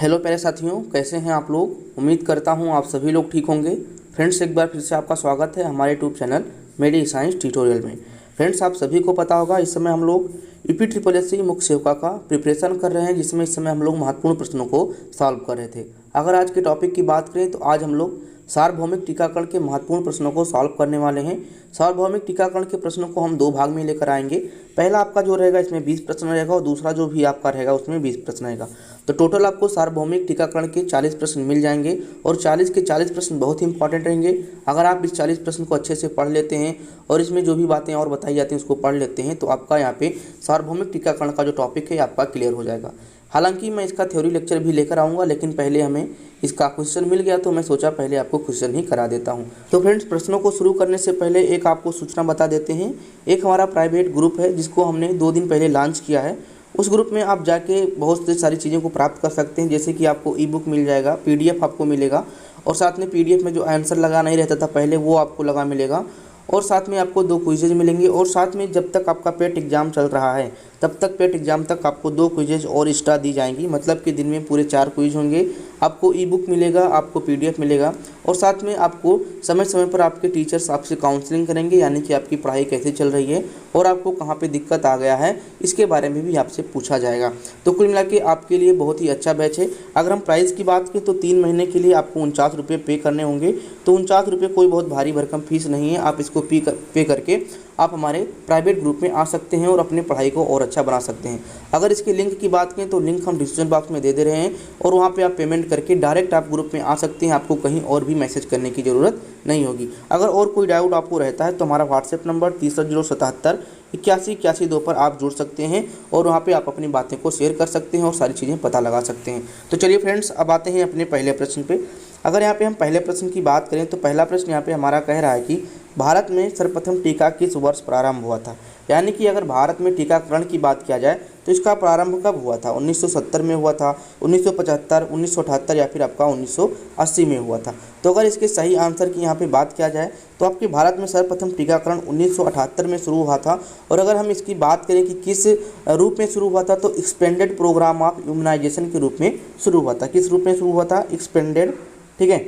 Hello प्यारे साथियों, कैसे हैं आप लोग। उम्मीद करता हूं आप सभी लोग ठीक होंगे। फ्रेंड्स, एक बार फिर से आपका स्वागत है हमारे यूट्यूब चैनल मेडी साइंस ट्यूटोरियल में। फ्रेंड्स, आप सभी को पता होगा इस समय हम लोग यूपी मुख्य सेवका का प्रिपरेशन कर रहे हैं, जिसमें इस समय हम लोग महत्वपूर्ण प्रश्नों को सॉल्व कर रहे थे। अगर आज के टॉपिक की बात करें तो आज हम लोग सार्वभौमिक टीकाकरण के महत्वपूर्ण प्रश्नों को सॉल्व करने वाले हैं। सार्वभौमिक टीकाकरण के प्रश्नों को हम दो भाग में लेकर आएंगे। पहला आपका जो रहेगा इसमें 20 प्रश्न रहेगा और दूसरा जो भी आपका रहेगा उसमें 20 प्रश्न रहेगा। तो टोटल आपको सार्वभौमिक टीकाकरण के 40 प्रश्न मिल जाएंगे और 40 के 40 प्रश्न बहुत ही इंपॉर्टेंट रहेंगे। अगर आप इस 40 प्रश्न को अच्छे से पढ़ लेते हैं और इसमें जो भी बातें और बताई जाती हैं उसको पढ़ लेते हैं तो आपका यहाँ पे सार्वभौमिक टीकाकरण का जो टॉपिक है आपका क्लियर हो जाएगा। हालांकि मैं इसका थ्योरी लेक्चर भी लेकर आऊँगा, लेकिन पहले हमें इसका क्वेश्चन मिल गया तो मैं सोचा पहले आपको क्वेश्चन ही करा देता हूं। तो फ्रेंड्स, प्रश्नों को शुरू करने से पहले एक आपको सूचना बता देते हैं। एक हमारा प्राइवेट ग्रुप है जिसको हमने 2 दिन पहले लॉन्च किया है। उस ग्रुप में आप जाके बहुत सी सारी चीज़ों को प्राप्त कर सकते हैं, जैसे कि आपको ई बुक मिल जाएगा, PDF आपको मिलेगा और साथ में PDF में जो आंसर लगा नहीं रहता था पहले वो आपको लगा मिलेगा और साथ में आपको 2 क्विजेज मिलेंगे और साथ में जब तक आपका पेट एग्जाम चल रहा है तब तक पेट एग्जाम तक आपको 2 क्विजेज और एक्स्ट्रा दी जाएंगी। मतलब कि दिन में पूरे 4 क्विज होंगे। आपको ई बुक मिलेगा, आपको PDF मिलेगा और साथ में आपको समय समय पर आपके टीचर्स आपसे काउंसलिंग करेंगे, यानी कि आपकी पढ़ाई कैसे चल रही है और आपको कहाँ पे दिक्कत आ गया है इसके बारे में भी आपसे पूछा जाएगा। तो कुल मिला के आपके लिए बहुत ही अच्छा बैच है। अगर हम प्राइस की बात करें तो 3 महीने के लिए आपको 49 रुपये पे करने होंगे। तो 49 रुपये कोई बहुत भारी भरकम फीस नहीं है। आप इसको पे करके आप हमारे प्राइवेट ग्रुप में आ सकते हैं और अपने पढ़ाई को और अच्छा बना सकते हैं। अगर इसके लिंक की बात करें तो लिंक हम डिस्क्रिप्शन बॉक्स में दे रहे हैं और वहाँ पे आप पेमेंट करके डायरेक्ट आप ग्रुप में आ सकते हैं। आपको कहीं और भी मैसेज करने की ज़रूरत नहीं होगी। अगर और कोई डाउट आपको रहता है तो हमारा व्हाट्सएप नंबर 33077 8182 पर आप जुड़ सकते हैं और वहाँ पे आप अपनी बातें को शेयर कर सकते हैं और सारी चीज़ें पता लगा सकते हैं। तो चलिए फ्रेंड्स, अब आते हैं अपने पहले प्रश्न पे। अगर यहाँ पे हम पहले प्रश्न की बात करें तो पहला प्रश्न यहाँ पे हमारा कह रहा है कि भारत में सर्वप्रथम टीका किस वर्ष प्रारंभ हुआ था। यानी कि अगर भारत में टीकाकरण की बात किया जाए तो इसका प्रारंभ कब हुआ था। 1970 में हुआ था, 1975, 1978 या फिर आपका 1980 में हुआ था। तो अगर इसके सही आंसर की यहाँ पे बात किया जाए तो आपके भारत में सर्वप्रथम टीकाकरण 1978 में शुरू हुआ था। और अगर हम इसकी बात करें कि किस रूप में शुरू हुआ था तो एक्सपेंडेड प्रोग्राम ऑफ इम्यूनाइजेशन के रूप में शुरू हुआ था। किस रूप में शुरू हुआ था? एक्सपेंडेड, ठीक है,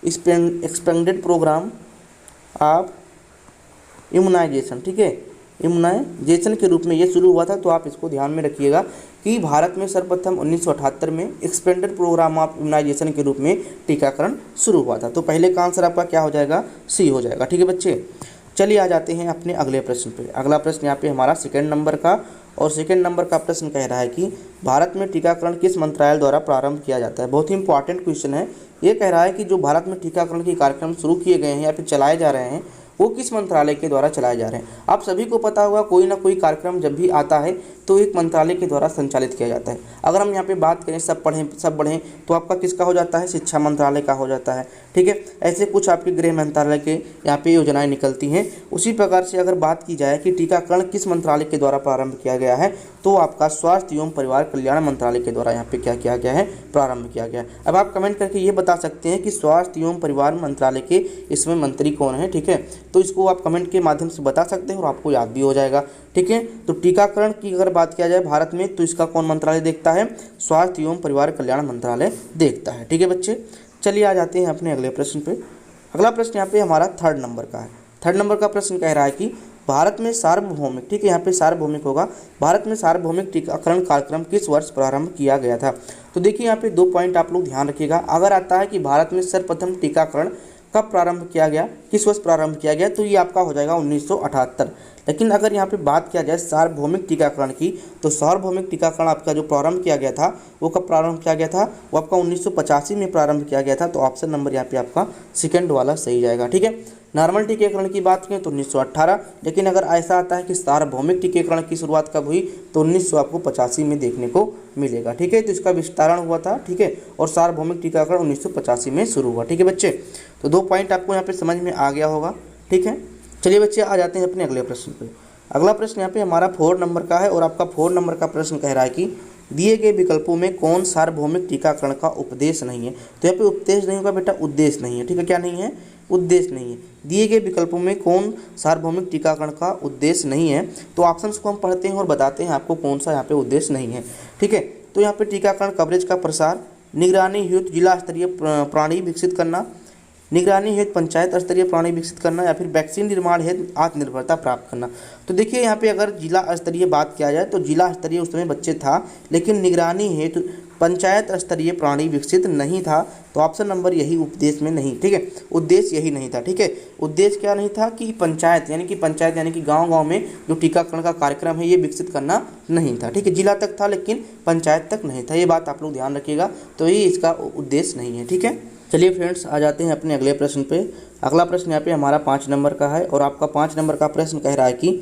एक्सपेंडेड प्रोग्राम ऑफ इम्यूनाइजेशन, ठीक है, इम्यूनाइजेशन के रूप में ये शुरू हुआ था। तो आप इसको ध्यान में रखिएगा कि भारत में सर्वप्रथम 1978 में एक्सपेंडेड प्रोग्राम ऑफ इम्यूनाइजेशन के रूप में टीकाकरण शुरू हुआ था। तो पहले का आंसर आपका क्या हो जाएगा? सी हो जाएगा। ठीक है बच्चे, चलिए आ जाते हैं अपने अगले प्रश्न पे। अगला प्रश्न यहाँ पे हमारा सेकंड नंबर का और सेकंड नंबर का प्रश्न कह रहा है कि भारत में टीकाकरण किस मंत्रालय द्वारा प्रारंभ किया जाता है। बहुत ही इंपॉर्टेंट क्वेश्चन है। ये कह रहा है कि जो भारत में टीकाकरण के कार्यक्रम शुरू किए गए हैं या फिर चलाए जा रहे हैं वो किस मंत्रालय के द्वारा चलाए जा रहे हैं। आप सभी को पता होगा कोई ना कोई कार्यक्रम जब भी आता है तो एक मंत्रालय के द्वारा संचालित किया जाता है। अगर हम यहाँ पे बात करें सब बढ़ें तो आपका किसका हो जाता है? शिक्षा मंत्रालय का हो जाता है। ठीक है, ऐसे कुछ आपके गृह मंत्रालय के यहाँ पे योजनाएं निकलती हैं। उसी प्रकार से अगर बात की जाए कि टीकाकरण किस मंत्रालय के द्वारा प्रारंभ किया गया है तो आपका स्वास्थ्य एवं परिवार कल्याण मंत्रालय के द्वारा यहाँ पे क्या किया गया है? प्रारंभ किया गया है। अब आप कमेंट करके ये बता सकते हैं कि स्वास्थ्य एवं परिवार मंत्रालय के इसमें मंत्री कौन है। ठीक है, तो इसको आप कमेंट के माध्यम से बता सकते हैं और आपको याद भी हो जाएगा। ठीक है, तो टीकाकरण की अगर बात किया जाए भारत में तो इसका कौन मंत्रालय देखता है? स्वास्थ्य एवं परिवार कल्याण मंत्रालय देखता है। ठीक है बच्चे, चलिए आ जाते हैं अपने अगले प्रश्न पे। अगला प्रश्न यहाँ पे हमारा 3rd नंबर का है। 3rd नंबर का प्रश्न कह रहा है कि भारत में सार्वभौमिक, ठीक है, यहाँ पे सार्वभौमिक होगा, भारत में सार्वभौमिक टीकाकरण कार्यक्रम किस वर्ष प्रारंभ किया गया था। तो देखिए यहाँ पे 2 पॉइंट आप लोग ध्यान रखिएगा। अगर आता है कि भारत में सर्वप्रथम टीकाकरण कब प्रारंभ किया गया, किस वर्ष प्रारंभ किया गया, तो ये आपका हो जाएगा 1978। लेकिन अगर यहाँ पे बात किया जाए सार्वभौमिक टीकाकरण की तो सार्वभौमिक टीकाकरण आपका जो प्रारंभ किया गया था वो कब प्रारंभ किया गया था? वो आपका 1985 में प्रारंभ किया गया था। तो ऑप्शन नंबर यहाँ पे आपका सेकंड वाला सही जाएगा। ठीक है, नॉर्मल टीकाकरण की बात करें तो 1918, लेकिन अगर ऐसा आता है कि सार्वभौमिक टीकाकरण की शुरुआत कब हुई तो 1985 में देखने को मिलेगा। ठीक है, तो इसका विस्तारण हुआ था। ठीक है, और सार्वभौमिक टीकाकरण 1985 में शुरू हुआ। ठीक है बच्चे, तो 2 पॉइंट आपको यहाँ पे समझ में आ गया होगा। ठीक है, चलिए बच्चे आ जाते हैं अपने अगले प्रश्न पे। अगला प्रश्न यहाँ पे हमारा 4 नंबर का है और आपका 4 नंबर का प्रश्न कह रहा है कि दिए गए विकल्पों में कौन सार्वभौमिक टीकाकरण का उपदेश नहीं है। तो यहाँ पे उपदेश नहीं होगा बेटा, उद्देश्य नहीं है। ठीक है, क्या नहीं है? उद्देश्य नहीं है। दिए गए विकल्पों में कौन सार्वभौमिक टीकाकरण का उद्देश्य नहीं है। तो ऑप्शंस को हम पढ़ते हैं और बताते हैं आपको कौन सा यहाँ पे उद्देश्य नहीं है। ठीक है, तो यहाँ पे टीकाकरण कवरेज का प्रसार, निगरानी हेतु जिला स्तरीय प्रणाली विकसित करना, निगरानी हेतु पंचायत स्तरीय प्रणाली विकसित करना, या फिर वैक्सीन निर्माण हेतु आत्मनिर्भरता प्राप्त करना। तो देखिए यहाँ पे अगर जिला स्तरीय बात किया जाए तो जिला स्तरीय उस समय बच्चे था, लेकिन निगरानी हेतु पंचायत स्तरीय प्रणाली विकसित नहीं था। तो ऑप्शन नंबर यही उपदेश में नहीं, ठीक है, उद्देश्य यही नहीं था, ठीक है। उद्देश्य क्या नहीं था कि पंचायत यानी कि गांव-गांव में जो टीकाकरण का कार्यक्रम है ये विकसित करना नहीं था, ठीक है। जिला तक था लेकिन पंचायत तक नहीं था, ये बात आप लोग ध्यान रखिएगा। तो ये इसका उद्देश्य नहीं है, ठीक है। चलिए फ्रेंड्स, आ जाते हैं अपने अगले प्रश्न पे। अगला प्रश्न यहाँ पे हमारा 5 नंबर का है और आपका 5 नंबर का प्रश्न कह रहा है कि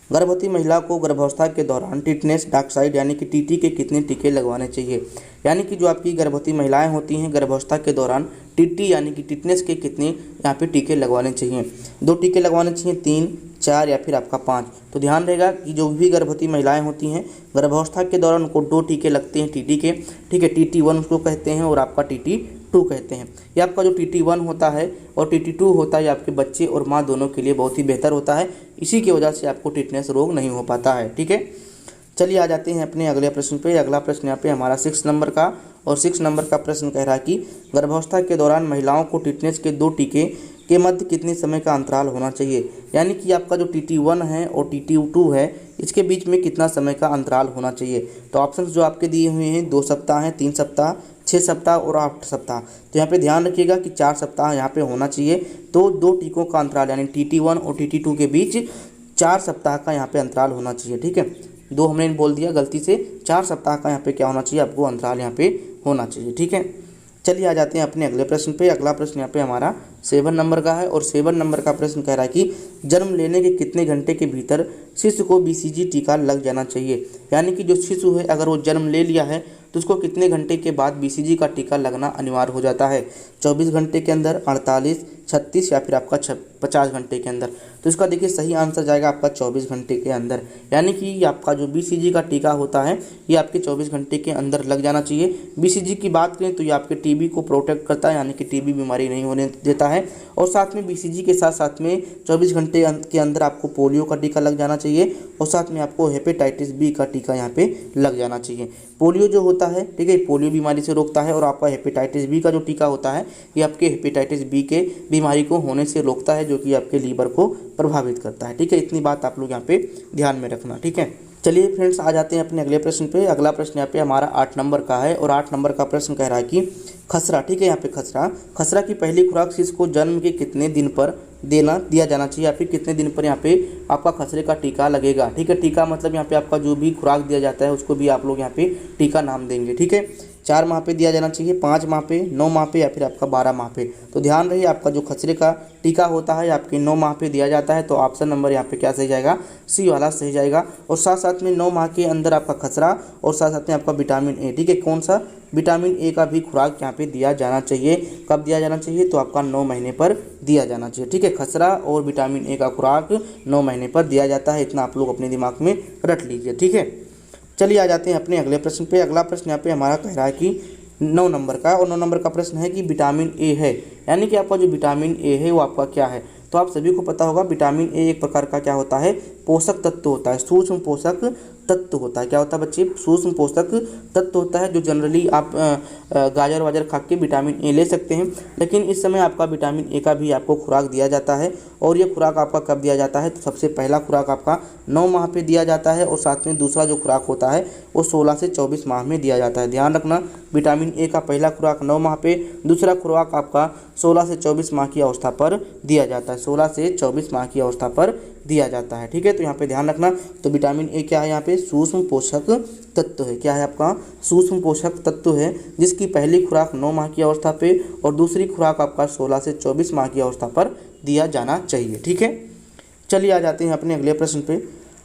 गर्भवती महिला को गर्भावस्था के दौरान टिटनेस डाक्साइड यानी कि टीटी के कितने टीके लगवाने चाहिए। यानी कि जो आपकी गर्भवती महिलाएं होती हैं गर्भावस्था के दौरान टीटी यानी कि टिटनेस के कितने यहाँ पे टीके लगवाने चाहिए। 2 टीके लगवाने चाहिए, 3, 4 या फिर आपका 5। तो ध्यान रहेगा कि जो भी गर्भवती महिलाएं होती हैं गर्भावस्था के दौरान उनको 2 टीके लगते हैं टीटी के, ठीक है। TT1 उसको कहते हैं और आपका TT2 कहते हैं। ये आपका जो TT1 होता है और TT2 होता है, आपके बच्चे और माँ दोनों के लिए बहुत ही बेहतर होता है। इसी की वजह से आपको टिटनेस रोग नहीं हो पाता है, ठीक है। चलिए आ जाते हैं अपने अगले प्रश्न पे। अगला प्रश्न यहाँ पे हमारा 6 नंबर का और 6 नंबर का प्रश्न कह रहा है कि गर्भावस्था के दौरान महिलाओं को टिटनेस के 2 टीके के मध्य कितने समय का अंतराल होना चाहिए। यानी कि आपका जो TT1 है और TT2 है इसके बीच में कितना समय का अंतराल होना चाहिए। तो ऑप्शंस जो आपके दिए हुए हैं 2 सप्ताह हैं, 3 सप्ताह, 6 सप्ताह और 8 सप्ताह। तो यहाँ पे ध्यान रखिएगा कि 4 सप्ताह यहाँ पे होना चाहिए। तो 2 टीकों का अंतराल यानी TT1 और TT2 के बीच 4 सप्ताह का यहाँ पे अंतराल होना चाहिए, ठीक है। 2 हमने बोल दिया गलती से, 4 सप्ताह का यहाँ पे क्या होना चाहिए, आपको अंतराल यहाँ पे होना चाहिए, ठीक है। चलिए आ जाते हैं अपने अगले प्रश्न पे। अगला प्रश्न यहाँ पे हमारा 7 नंबर का है और 7 नंबर का प्रश्न कह रहा है कि जन्म लेने के कितने घंटे के भीतर शिशु को BCG टीका लग जाना चाहिए। यानी कि जो शिशु है अगर वो जन्म ले लिया है तो उसको कितने घंटे के बाद BCG का टीका लगना अनिवार्य हो जाता है। 24 घंटे के अंदर, 48, 36 या फिर आपका 50 घंटे के अंदर। तो इसका देखिए सही आंसर जाएगा आपका 24 घंटे के अंदर। यानी कि आपका जो BCG का टीका होता है ये आपके 24 घंटे के अंदर लग जाना चाहिए। BCG की बात करें तो ये आपके TB को प्रोटेक्ट करता है, यानी कि TB बीमारी नहीं होने देता है। और साथ में BCG के साथ साथ में 24 घंटे के अंदर आपको पोलियो का टीका लग जाना चाहिए और साथ में आपको हेपेटाइटिस B का टीका यहाँ पे लग जाना चाहिए। पोलियो जो होता है, ठीक है, पोलियो बीमारी से रोकता है और आपका हेपेटाइटिस B का जो टीका होता है ये आपके हेपेटाइटिस B के बीमारी को होने से रोकता है, जो कि आपके लीवर को प्रभावित करता है, ठीक है। इतनी बात आप लोग यहाँ पे ध्यान में रखना, ठीक है। चलिए फ्रेंड्स आ जाते हैं अपने अगले प्रश्न पे। अगला प्रश्न यहाँ पे हमारा 8 नंबर का है और 8 नंबर का प्रश्न कह रहा है कि खसरा, ठीक है, यहाँ पे खसरा की पहली खुराक शिशु को जन्म के कितने दिन पर दिया जाना चाहिए या फिर कितने दिन पर यहाँ पे आपका खसरे का टीका लगेगा, ठीक है। टीका मतलब यहाँ पे आपका जो भी खुराक दिया जाता है उसको भी आप लोग यहाँ पे टीका नाम देंगे, ठीक है। 4 माह पे दिया जाना चाहिए, 5 माह पे, 9 माह पे या फिर आपका 12 माह पे। तो ध्यान रहिए आपका जो खसरे का टीका होता है आपके 9 माह पे दिया जाता है। तो ऑप्शन नंबर यहाँ पे क्या सही जाएगा, C वाला सही जाएगा। और साथ साथ में 9 माह के अंदर आपका खसरा और साथ साथ में आपका विटामिन A, ठीक है। कौन सा, विटामिन A का भी खुराक यहाँ पे दिया जाना चाहिए। कब दिया जाना चाहिए, तो आपका 9 महीने पर दिया जाना चाहिए, ठीक है। खसरा और विटामिन A का खुराक 9 महीने पर दिया जाता है, इतना आप लोग अपने दिमाग में रट लीजिए, ठीक है। चलिए आ जाते हैं अपने अगले प्रश्न पे। अगला प्रश्न यहाँ पे हमारा कह रहा है कि 9 नंबर का और 9 नंबर का प्रश्न है कि विटामिन A है, यानी कि आपका जो विटामिन A है वो आपका क्या है। तो आप सभी को पता होगा विटामिन A एक प्रकार का क्या होता है, पोषक तत्व होता है, सूक्ष्म पोषक तत्व होता है। क्या होता है बच्चे, सूक्ष्म पोषक तत्व होता है, जो जनरली आप गाजर वाजर खा के विटामिन A ले सकते हैं। लेकिन इस समय आपका विटामिन A का भी आपको खुराक दिया जाता है और ये खुराक आपका कब दिया जाता है, तो सबसे पहला खुराक आपका 9 माह पे दिया जाता है और साथ में दूसरा जो खुराक होता है वो 16 से 24 माह में दिया जाता है। ध्यान रखना, विटामिन A का पहला खुराक 9 माह पे, दूसरा खुराक आपका 16 से 24 माह की अवस्था पर दिया जाता है, 16 से 24 माह की अवस्था पर दिया जाता है, ठीक है। तो यहाँ पे ध्यान रखना, तो विटामिन A क्या है, यहाँ पे सूक्ष्म पोषक तत्व है। क्या है आपका, सूक्ष्म पोषक तत्व है, जिसकी पहली खुराक 9 माह की अवस्था पे और दूसरी खुराक आपका 16 से 24 माह की अवस्था पर दिया जाना चाहिए, ठीक है। चलिए आ जाते हैं अपने अगले प्रश्न पे।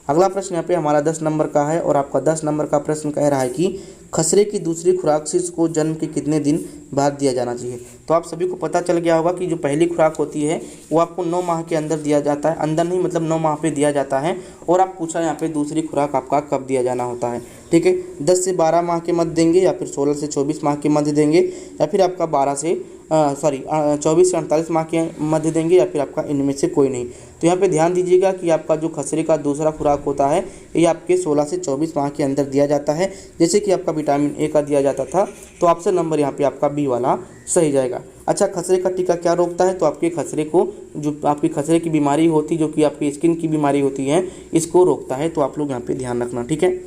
अगला प्रश्न यहाँ पे हमारा 10 नंबर का है और आपका 10 नंबर का प्रश्न कह रहा है कि खसरे की दूसरी खुराक शिशु को जन्म के कितने दिन बाद दिया जाना चाहिए। तो आप सभी को पता चल गया होगा कि जो पहली खुराक होती है वो आपको 9 माह के अंदर दिया जाता है, अंदर नहीं मतलब 9 माह पे दिया जाता है। और आप पूछा यहाँ पे दूसरी खुराक आपका कब दिया जाना होता है, ठीक है। 10 से 12 माह के मध्य देंगे या फिर 16 से 24 माह के मध्य देंगे या फिर आपका 12 से 24 से 48 माह के मध्य देंगे या फिर आपका इनमें से कोई नहीं। तो यहाँ पे ध्यान दीजिएगा कि आपका जो खसरे का दूसरा खुराक होता है ये आपके 16 से 24 माह के अंदर दिया जाता है, जैसे कि आपका विटामिन ए का दिया जाता था। तो ऑप्शन नंबर यहाँ पे आपका बी वाला सही जाएगा। अच्छा, खसरे का टीका क्या रोकता है? तो आपके खसरे को, जो आपकी खसरे की बीमारी होती, जो कि आपकी स्किन की बीमारी होती है, इसको रोकता है। तो आप लोग यहाँ पे ध्यान रखना, ठीक है।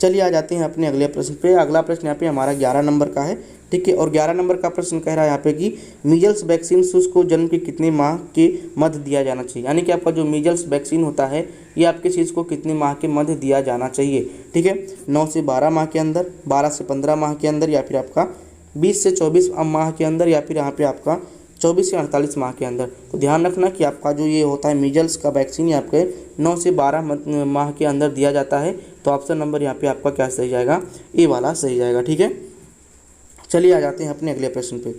चलिए आ जाते हैं अपने अगले प्रश्न पे। अगला प्रश्न यहाँ पे हमारा 11 नंबर का है, ठीक है। और 11 नंबर का प्रश्न कह रहा है यहाँ पे कि मीजल्स वैक्सीन शिशु को जन्म के कितने माह के मध्य दिया जाना चाहिए। यानी कि आपका जो मीजल्स वैक्सीन होता है ये आपके शिशु को कितने माह के मध्य दिया जाना चाहिए, ठीक है। 9 से 12 माह के अंदर, 12 से 15 माह के अंदर, या फिर आपका 20 से 24 माह के अंदर, या फिर यहाँ पे आपका 24 से 48 माह के अंदर। तो ध्यान रखना कि आपका जो ये होता है मीजल्स का वैक्सीन ये आपके 9 से 12 माह के अंदर दिया जाता है। तो ऑप्शन नंबर यहाँ पे आपका क्या सही जाएगा? ए वाला सही जाएगा, ठीक है। चलिए आ जाते हैं अपने अगले प्रश्न पे।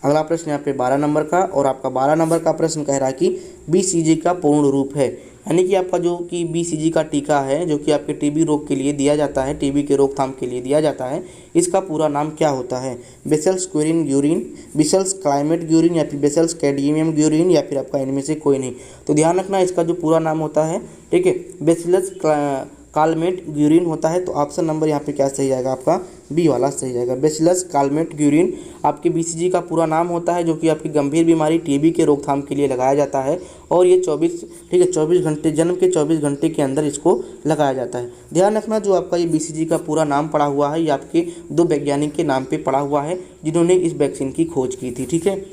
अगला प्रश्न यहाँ पे 12 नंबर का, और आपका 12 नंबर का प्रश्न कह रहा है कि BCG का पूर्ण रूप है। यानी कि आपका जो कि BCG का टीका है, जो कि आपके टीबी रोग के लिए दिया जाता है, टीबी के रोकथाम के लिए दिया जाता है, इसका पूरा नाम क्या होता है? बेसेल्स क्वेरिन ग्यूरिन, बेसेल्स क्लाइमेट ग्यूरिन, या फिर बेसेल्स कैडमियम ग्यूरिन, या फिर आपका इनमें से कोई नहीं। तो ध्यान रखना इसका जो पूरा नाम होता है, ठीक है, बेसिलस कालमेट ग्यूरिन होता है। तो ऑप्शन नंबर यहाँ पे क्या सही जाएगा? आपका बी वाला सही जाएगा। बेसिलस कालमेट ग्यूरिन आपके BCG का पूरा नाम होता है, जो कि आपकी गंभीर बीमारी टीबी के रोकथाम के लिए लगाया जाता है। और ये 24 घंटे, जन्म के 24 घंटे के अंदर इसको लगाया जाता है। ध्यान रखना जो आपका ये BCG का पूरा नाम पड़ा हुआ है ये आपके 2 वैज्ञानिक के नाम पे पड़ा हुआ है जिन्होंने इस वैक्सीन की खोज की थी, ठीक है।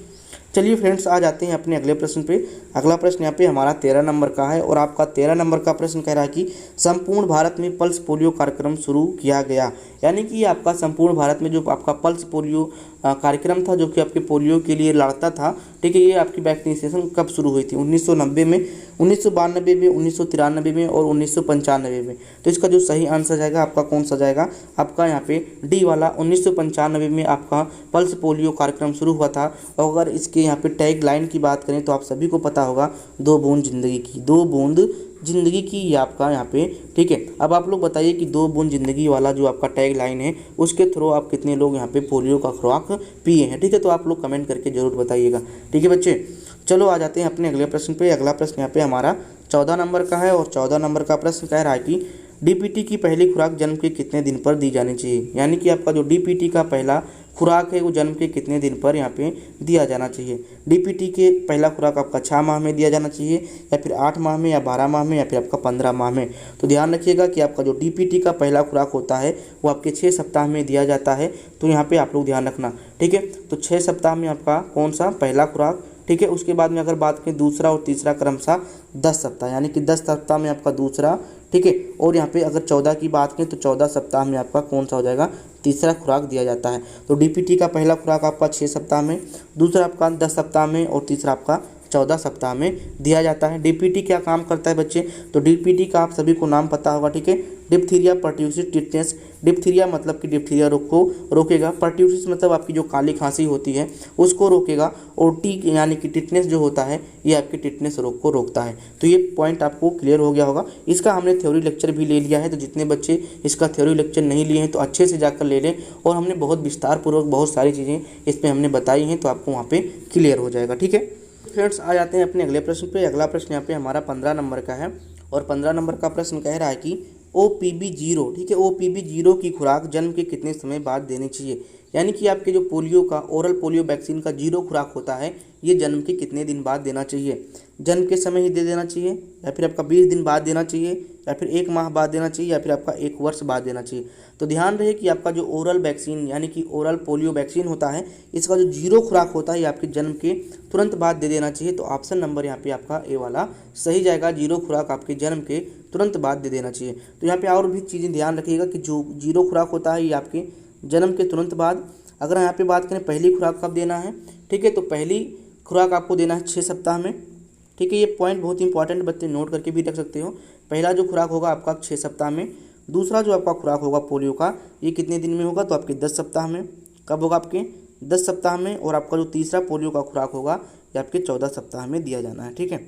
चलिए फ्रेंड्स आ जाते हैं अपने अगले प्रश्न पे। अगला प्रश्न यहाँ पे हमारा 13 नंबर का है, और आपका 13 नंबर का प्रश्न कह रहा है कि संपूर्ण भारत में पल्स पोलियो कार्यक्रम शुरू किया गया। यानी कि आपका संपूर्ण भारत में जो आपका पल्स पोलियो कार्यक्रम था, जो कि आपके पोलियो के लिए लड़ता था, ठीक है, ये आपकी वैक्सीनेशन कब शुरू हुई थी? 1990 में, 1992 में, 1993 में और 1995 में। तो इसका जो सही आंसर जाएगा आपका कौन सा जाएगा? आपका यहाँ पे डी वाला 1995 में आपका पल्स पोलियो कार्यक्रम शुरू हुआ था। और अगर इसके यहाँ पे टैग लाइन की बात करें तो आप सभी को पता होगा, 2 बूंद जिंदगी की, 2 बूंद जिंदगी की, ये आपका यहाँ पे, ठीक है। अब आप लोग बताइए कि 2 बूंद जिंदगी वाला जो आपका टैग लाइन है उसके थ्रू आप कितने लोग यहाँ पे पोलियो का खुराक पिए हैं, ठीक है। तो आप लोग कमेंट करके जरूर बताइएगा, ठीक है बच्चे। चलो आ जाते हैं अपने अगले प्रश्न पे। अगला प्रश्न यहाँ पे हमारा 14 नंबर का है, और 14 नंबर का प्रश्न कह रहा है कि DPT की पहली खुराक जन्म के कितने दिन पर दी जानी चाहिए। यानी कि आपका जो DPT का पहला खुराक है वो जन्म के कितने दिन पर यहाँ पे दिया जाना चाहिए। DPT के पहला खुराक आपका 6 माह में दिया जाना चाहिए, या फिर 8 माह में, या 12 माह में, या फिर आपका 15 माह में। तो ध्यान रखिएगा कि आपका जो DPT का पहला खुराक होता है वो आपके 6 सप्ताह में दिया जाता है। तो यहाँ पे आप लोग ध्यान रखना, ठीक है। तो 6 सप्ताह में आपका कौन सा पहला खुराक, ठीक है। उसके बाद में अगर बात करें दूसरा और तीसरा क्रमशः 10 सप्ताह, यानी कि 10 सप्ताह में आपका दूसरा, ठीक है। और यहाँ पे अगर 14 की बात करें तो 14 सप्ताह में आपका कौन सा हो जाएगा? तीसरा खुराक दिया जाता है। तो DPT का पहला खुराक आपका 6 सप्ताह में, दूसरा आपका 10 सप्ताह में, और तीसरा आपका 14 सप्ताह में दिया जाता है। DPT क्या काम करता है बच्चे? तो DPT का आप सभी को नाम पता होगा, ठीक है। Diphtheria pertussis tetanus. डिप्थीरिया मतलब कि डिप्थीरिया रोग को रोकेगा, पर्ट्यूसिस मतलब आपकी जो काली खांसी होती है उसको रोकेगा, और टी यानी कि टिटनेस जो होता है ये आपके टिटनेस रोग को रोकता है। तो ये पॉइंट आपको क्लियर हो गया होगा। इसका हमने थ्योरी लेक्चर भी ले लिया है, तो जितने बच्चे इसका थ्योरी लेक्चर नहीं लिए हैं तो अच्छे से जाकर ले लें, और हमने बहुत विस्तारपूर्वक बहुत सारी चीज़ें इसमें हमने बताई हैं, तो आपको वहाँ पर क्लियर हो जाएगा, ठीक है। फ्रेंड्स आ जाते हैं अपने अगले प्रश्न पे। अगला प्रश्न यहाँ पे हमारा 15 नंबर का है, और 15 नंबर का प्रश्न कह रहा है कि OPV0, ठीक है, OPV0 की खुराक जन्म के कितने समय बाद देनी चाहिए। यानी कि आपके जो पोलियो का, ओरल पोलियो वैक्सीन का 0 खुराक होता है ये जन्म के कितने दिन बाद देना चाहिए? जन्म के समय ही दे देना चाहिए, या फिर आपका 20 दिन बाद देना चाहिए, या फिर 1 माह बाद देना चाहिए, या फिर आपका 1 वर्ष बाद देना चाहिए। तो ध्यान रहे कि आपका जो ओरल वैक्सीन यानी कि ओरल पोलियो वैक्सीन होता है इसका जो 0 खुराक होता है ये आपके जन्म के तुरंत बाद दे देना चाहिए। तो ऑप्शन नंबर यहाँ पे आपका ए वाला सही जाएगा। 0 खुराक आपके जन्म के तुरंत बाद दे देना चाहिए। तो यहाँ पे और भी चीज़ें ध्यान रखिएगा कि जो 0 खुराक होता है ये आपके जन्म के तुरंत बाद। अगर यहाँ पे बात करें पहली खुराक कब देना है, ठीक है, तो पहली खुराक आपको देना है 6 सप्ताह में, ठीक है। ये पॉइंट बहुत इंपॉर्टेंट, बच्चे नोट करके भी रख सकते हो। पहला जो खुराक होगा आपका 6 सप्ताह में, दूसरा जो आपका खुराक होगा पोलियो का ये कितने दिन में होगा? तो आपके 10 सप्ताह में। कब होगा? आपके 10 सप्ताह में। और आपका जो तीसरा पोलियो का खुराक होगा ये आपके 14 सप्ताह में दिया जाना है, ठीक है।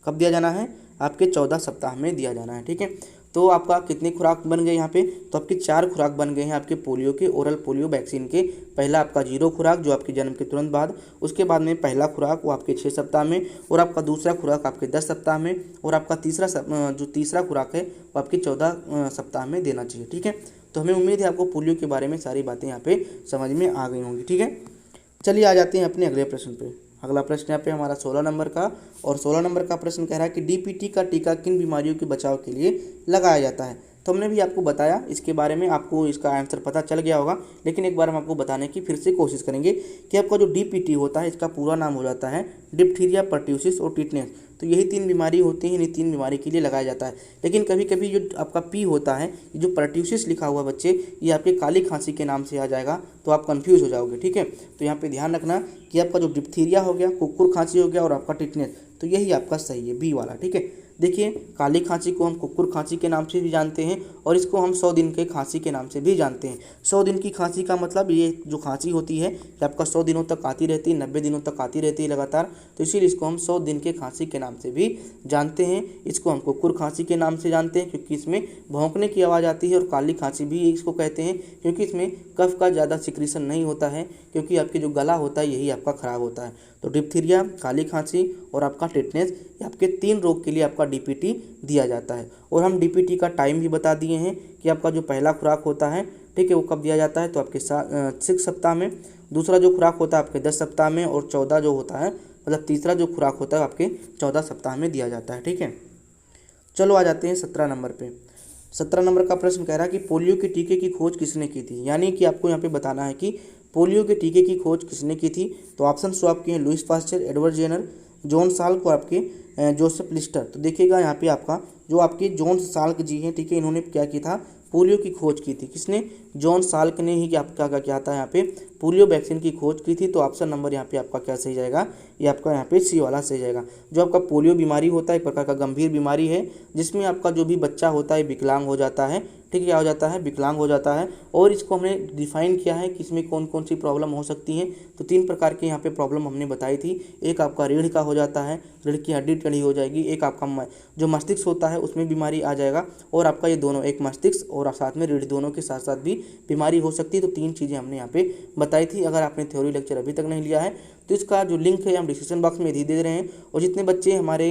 कब दिया जाना है? आपके 14 सप्ताह में दिया जाना है, ठीक है। तो आपका कितनी खुराक बन गई यहाँ पे, तो आपकी 4 खुराक बन गए हैं आपके पोलियो के, ओरल पोलियो वैक्सीन के। पहला आपका 0 खुराक जो आपके जन्म के तुरंत बाद, उसके बाद में पहला खुराक वो आपके 6 सप्ताह में, और आपका दूसरा खुराक आपके 10 सप्ताह में, और आपका तीसरा खुराक है वो आपके 14 सप्ताह में देना चाहिए। ठीक है, तो हमें उम्मीद है आपको पोलियो के बारे में सारी बातें यहाँ पे समझ में आ गई होंगी। ठीक है, चलिए आ जाते हैं अपने अगले प्रश्न पे। अगला प्रश्न यहाँ पे हमारा 16 नंबर का, और 16 नंबर का प्रश्न कह रहा है कि डीपीटी का टीका किन बीमारियों के बचाव के लिए लगाया जाता है। तो हमने भी आपको बताया इसके बारे में, आपको इसका आंसर पता चल गया होगा, लेकिन एक बार हम आपको बताने की फिर से कोशिश करेंगे कि आपका जो डीपीटी होता है इसका पूरा नाम हो जाता है डिप्थीरिया, पर्ट्यूसिस और टिटनेस। तो यही 3 बीमारी होती हैं, इन्हीं 3 बीमारी के लिए लगाया जाता है। लेकिन कभी कभी जो आपका पी होता है, जो पर्ट्यूसिस लिखा हुआ बच्चे, ये आपके काली खांसी के नाम से आ जाएगा, तो आप कंफ्यूज हो जाओगे। ठीक है, तो यहाँ पे ध्यान रखना कि आपका जो डिप्थीरिया हो गया, कुक्कुर खांसी हो गया, और आपका टिटनेस, तो यही आपका सही है, बी वाला। ठीक है, देखिए काली खांसी को हम कुक्कुर खांसी के नाम से भी जानते हैं, और इसको हम 100 दिन के खांसी के नाम से भी जानते हैं। 100 दिन की खांसी का मतलब ये जो खांसी होती है कि आपका 100 दिनों तक आती रहती है, 90 दिनों तक आती रहती है लगातार, तो इसीलिए इसको हम 100 दिन के खांसी के नाम से भी जानते हैं। इसको हम कुक्कुर खांसी के नाम से जानते हैं क्योंकि इसमें भौंकने की आवाज़ आती है, और काली खांसी भी इसको कहते हैं क्योंकि इसमें कफ का ज़्यादा सिक्रीशन नहीं होता है, क्योंकि आपके जो गला होता है यही आपका खराब होता है। तो डिप्थीरिया, काली खांसी और आपका टिटनेस, ये आपके 3 रोग के लिए आपका डीपीटी दिया जाता है। और हम डीपीटी का टाइम भी बता दिए हैं कि आपका जो पहला खुराक होता है, ठीक है, वो कब दिया जाता है, तो आपके 6 सप्ताह में। दूसरा जो खुराक होता है आपके 10 सप्ताह में, और 14 जो होता है, मतलब तीसरा जो खुराक होता है आपके 14 सप्ताह में दिया जाता है। ठीक है, चलो आ जाते हैं 17 नंबर पे। 17 नंबर का प्रश्न कह रहा है कि पोलियो के टीके की खोज किसने की थी। यानी कि आपको यहाँ पे बताना है कि पोलियो के टीके की खोज किसने की थी। तो ऑप्शन तो आपके हैं Louis Pasteur, Edward Jenner, John Salk और आपके जोसेफ लिस्टर। तो देखिएगा यहाँ पे आपका जो आपके जॉन साल्क जी हैं, ठीक है, इन्होंने क्या किया था, पोलियो की खोज की थी। किसने, जॉन साल्क ने ही आपका क्या था यहाँ पे पोलियो वैक्सीन की खोज की थी। तो ऑप्शन नंबर यहाँ पे आपका क्या सही जाएगा, ये आपका यहाँ पे सी वाला सही जाएगा। जो आपका पोलियो बीमारी होता है एक प्रकार का गंभीर बीमारी है, जिसमें आपका जो भी बच्चा होता है विकलांग हो जाता है। ठीक है, क्या हो जाता है, विकलांग हो जाता है। और इसको हमने डिफाइन किया है कि इसमें कौन कौन सी प्रॉब्लम हो सकती है। तो 3 प्रकार के यहाँ पे प्रॉब्लम हमने बताई थी। एक आपका रीढ़ का हो जाता है, रीढ़ की हड्डी टेढ़ी हो जाएगी। एक आपका जो मस्तिष्क होता है उसमें बीमारी आ जाएगा, और आपका ये दोनों, एक मस्तिष्क और साथ में रीढ़, दोनों के साथ साथ भी बीमारी हो सकती है। तो 3 चीज़ें हमने यहाँ पे बताई थी। अगर आपने थ्योरी लेक्चर अभी तक नहीं लिया है तो इसका जो लिंक है हम डिस्क्रिप्शन बॉक्स में दे रहे हैं, और जितने बच्चे हमारे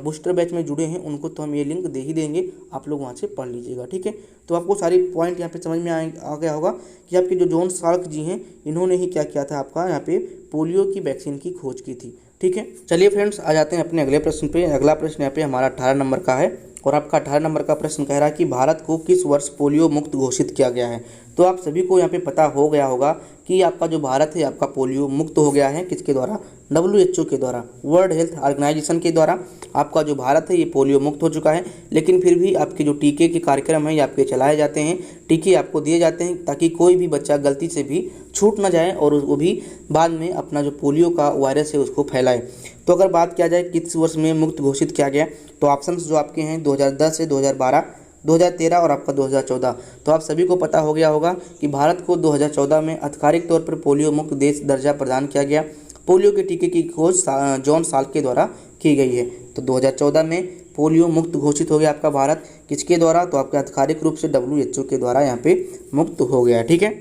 बूस्टर बैच में जुड़े हैं उनको तो हम ये लिंक दे ही देंगे, आप लोग वहाँ से पढ़ लीजिएगा। ठीक है, तो आपको सारी पॉइंट यहाँ पे समझ में आ गया होगा कि आपके जो जॉन साल्क जी हैं, इन्होंने ही क्या किया था, आपका यहाँ पे पोलियो की वैक्सीन की खोज की थी। ठीक है, चलिए फ्रेंड्स आ जाते हैं अपने अगले प्रश्न पे। अगला प्रश्न यहाँ पे हमारा 18 नंबर का है, और आपका 18 नंबर का प्रश्न कह रहा है कि भारत को किस वर्ष पोलियो मुक्त घोषित किया गया है। तो आप सभी को यहाँ पे पता हो गया होगा कि आपका जो भारत है आपका पोलियो मुक्त हो गया है, किसके द्वारा, WHO के द्वारा, वर्ल्ड हेल्थ ऑर्गेनाइजेशन के द्वारा आपका जो भारत है ये पोलियो मुक्त हो चुका है। लेकिन फिर भी आपके जो टीके के कार्यक्रम हैं ये आपके चलाए जाते हैं, टीके आपको दिए जाते हैं, ताकि कोई भी बच्चा गलती से भी छूट ना जाए और वो भी बाद में अपना जो पोलियो का वायरस है उसको फैलाए। तो अगर बात किया जाए किस वर्ष में मुक्त घोषित किया गया, तो ऑप्शंस जो आपके हैं 2010 से 2012, 2013 और आपका 2014। तो आप सभी को पता हो गया होगा कि भारत को 2014 में आधिकारिक तौर पर पोलियो मुक्त देश दर्जा प्रदान किया गया। पोलियो के टीके की खोज जॉन साल्क के द्वारा की गई है। तो 2014 में पोलियो मुक्त घोषित हो गया आपका भारत, किसके द्वारा, तो आपके आधिकारिक रूप से WHO के द्वारा यहाँ पे मुक्त हो गया। ठीक है,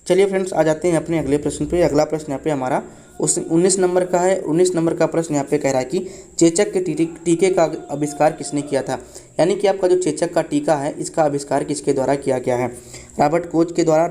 चलिए फ्रेंड्स आ जाते हैं अपने अगले प्रश्न पे। अगला प्रश्न यहाँ पे हमारा 19 नंबर का है। 19 नंबर का प्रश्न यहाँ पे कह रहा है कि चेचक के टीके का आविष्कार किसने किया था। यानी कि आपका जो चेचक का टीका है इसका आविष्कार किसके द्वारा किया गया है, रॉबर्ट कोच के द्वारा,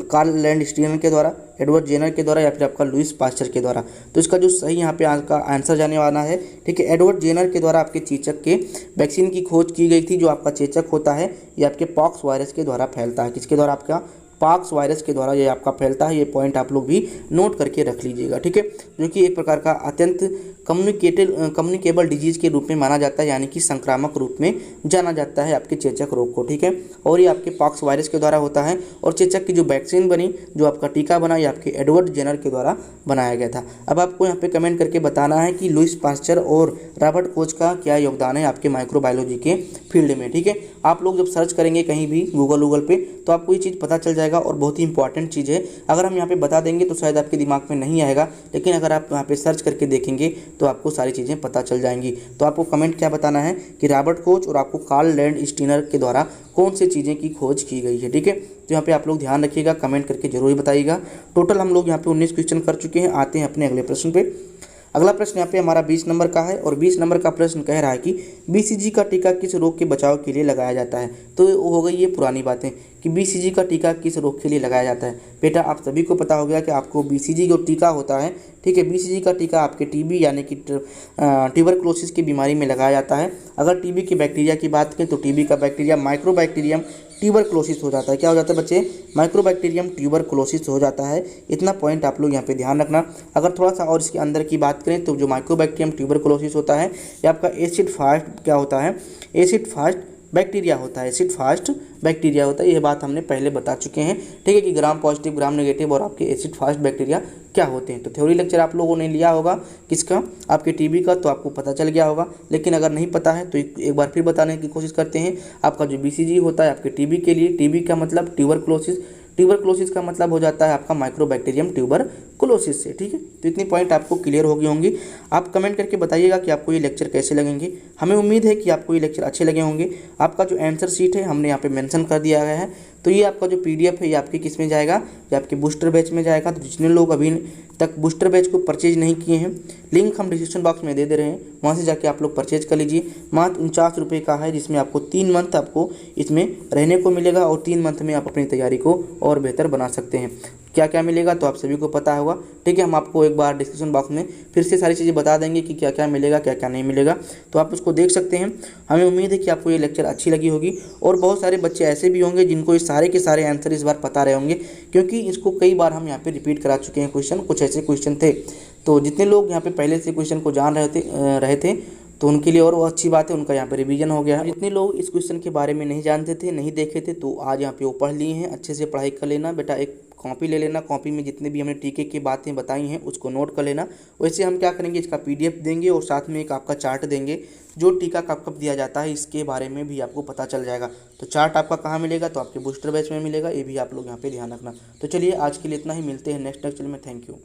कार्ल लैंडस्टीनर के द्वारा, एडवर्ड जेनर के द्वारा, या फिर आपका लुईस पास्चर के द्वारा। तो इसका जो सही यहाँ पे आपका आंसर जाने वाला है, ठीक है, एडवर्ड जेनर के द्वारा आपके चेचक के वैक्सीन की खोज की गई थी। जो आपका चेचक होता है ये आपके पॉक्स वायरस के द्वारा फैलता है, किसके द्वारा, आपका पॉक्स वायरस के द्वारा ये आपका फैलता है। ये पॉइंट आप लोग भी नोट करके रख लीजिएगा। ठीक है, जो कि एक प्रकार का अत्यंत कम्युनिकेबल डिजीज़ के रूप में माना जाता है, यानी कि संक्रामक रूप में जाना जाता है आपके चेचक रोग को। ठीक है, और ये आपके पॉक्स वायरस के द्वारा होता है। और चेचक की जो वैक्सीन बनी, जो आपका टीका बना, ये आपके एडवर्ड जेनर के द्वारा बनाया गया था। अब आपको यहाँ पे कमेंट करके बताना है कि लुईस पास्चर और रॉबर्ट कोच का क्या योगदान है आपके माइक्रोबायोलॉजी के फील्ड में। ठीक है, आप लोग जब सर्च करेंगे कहीं भी गूगल पे तो आपको ये चीज़ पता चल जाएगा जाएगा और बहुत ही इंपॉर्टेंट चीज़ है। अगर हम यहाँ पे बता देंगे तो शायद आपके दिमाग में नहीं आएगा, लेकिन अगर आप यहाँ पे सर्च करके देखेंगे तो आपको सारी चीज़ें पता चल जाएंगी। तो आपको कमेंट क्या बताना है कि रॉबर्ट कोच और आपको कार्ल लैंडस्टीनर के द्वारा कौन सी चीज़ें की खोज की गई है। ठीक है, तो यहाँ पे आप लोग ध्यान रखिएगा, कमेंट करके जरूर बताइएगा। टोटल हम लोग यहाँ पे 19 क्वेश्चन कर चुके हैं। आते हैं अपने अगले प्रश्न पे। अगला प्रश्न यहाँ पे हमारा 20 नंबर का है और 20 नंबर का प्रश्न कह रहा है कि बीसीजी का टीका किस रोग के बचाव के लिए लगाया जाता है। तो हो गई ये पुरानी बातें कि बीसीजी का टीका किस रोग के लिए लगाया जाता है। बेटा आप सभी को पता हो गया कि आपको बीसीजी जो टीका होता है, ठीक है, बीसीजी का टीका आपके टीबी यानी कि ट्यूबरक्लोसिस की बीमारी में लगाया जाता है। अगर टीबी की बैक्टीरिया की बात करें तो टीबी का बैक्टीरिया माइक्रोबैक्टीरियम ट्यूबरक्लोसिस हो जाता है। क्या हो जाता है बच्चे? माइक्रोबैक्टीरियम ट्यूबरक्लोसिस हो जाता है। इतना पॉइंट आप लोग यहाँ पे ध्यान रखना। अगर थोड़ा सा और इसके अंदर की बात करें तो जो माइक्रोबैक्टीरियम ट्यूबरक्लोसिस होता है ये आपका एसिड फास्ट क्या होता है? एसिड फास्ट बैक्टीरिया होता है। एसिड फास्ट बैक्टीरिया होता है। यह बात हमने पहले बता चुके हैं, ठीक है, कि ग्राम पॉजिटिव ग्राम नेगेटिव और आपके एसिड फास्ट बैक्टीरिया क्या होते हैं। तो थ्योरी लेक्चर आप लोगों ने लिया होगा किसका? आपके टीबी का, तो आपको पता चल गया होगा। लेकिन अगर नहीं पता है तो एक बार फिर बताने की कोशिश करते हैं। आपका जो बीसीजी होता है आपके टीबी के लिए, टीबी का मतलब ट्यूबरक्लोसिस, ट्यूबरक्लोसिस का मतलब हो जाता है आपका माइक्रोबैक्टीरियम ट्यूबरक्लोसिस से। ठीक है, तो इतनी पॉइंट आपको क्लियर हो गई होंगी। आप कमेंट करके बताइएगा कि आपको ये लेक्चर कैसे लगेंगे। हमें उम्मीद है कि आपको ये लेक्चर अच्छे लगे होंगे। आपका जो आंसर शीट है हमने यहाँ पे मेंशन कर दिया गया है। तो ये आपका जो पीडीएफ है ये आपके किस में जाएगा? ये आपके बूस्टर बैच में जाएगा। तो जितने लोग अभी तक बूस्टर बैच को परचेज नहीं किए हैं, लिंक हम डिस्क्रिप्शन बॉक्स में दे रहे हैं, वहाँ से जाके आप लोग परचेज कर लीजिए। मात्र 49 रुपये का है, जिसमें आपको 3 मंथ आपको इसमें रहने को मिलेगा और 3 मंथ में आप अपनी तैयारी को और बेहतर बना सकते हैं। क्या क्या मिलेगा तो आप सभी को पता होगा, ठीक है। हम आपको एक बार डिस्क्रिप्शन बॉक्स में फिर से सारी चीज़ें बता देंगे कि क्या क्या मिलेगा क्या क्या नहीं मिलेगा, तो आप उसको देख सकते हैं। हमें उम्मीद है कि आपको ये लेक्चर अच्छी लगी होगी और बहुत सारे बच्चे ऐसे भी होंगे जिनको ये सारे के सारे आंसर इस बार पता रहे होंगे, क्योंकि इसको कई बार हम यहाँ पे रिपीट करा चुके हैं क्वेश्चन। कुछ ऐसे क्वेश्चन थे, तो जितने लोग यहाँ पे पहले से क्वेश्चन को जान रहे थे तो उनके लिए और वो अच्छी बात है, उनका यहाँ पे रिवीजन हो गया है। जितने लोग इस क्वेश्चन के बारे में नहीं जानते थे, नहीं देखे थे, तो आज यहाँ पे वो पढ़ लिए हैं। अच्छे से पढ़ाई कर लेना बेटा, एक कॉपी ले लेना, कॉपी में जितने भी हमने टीके की बातें बताई हैं उसको नोट कर लेना। वैसे हम क्या करेंगे, इसका पीडीएफ देंगे और साथ में एक आपका चार्ट देंगे जो टीका कब कब दिया जाता है इसके बारे में भी आपको पता चल जाएगा। तो चार्ट आपका कहाँ मिलेगा? तो आपके बूस्टर बैच में मिलेगा। ये भी आप लोग यहाँ पे ध्यान रखना। तो चलिए आज के लिए इतना ही, मिलते हैं नेक्स्ट लेक्चर में। Thank you.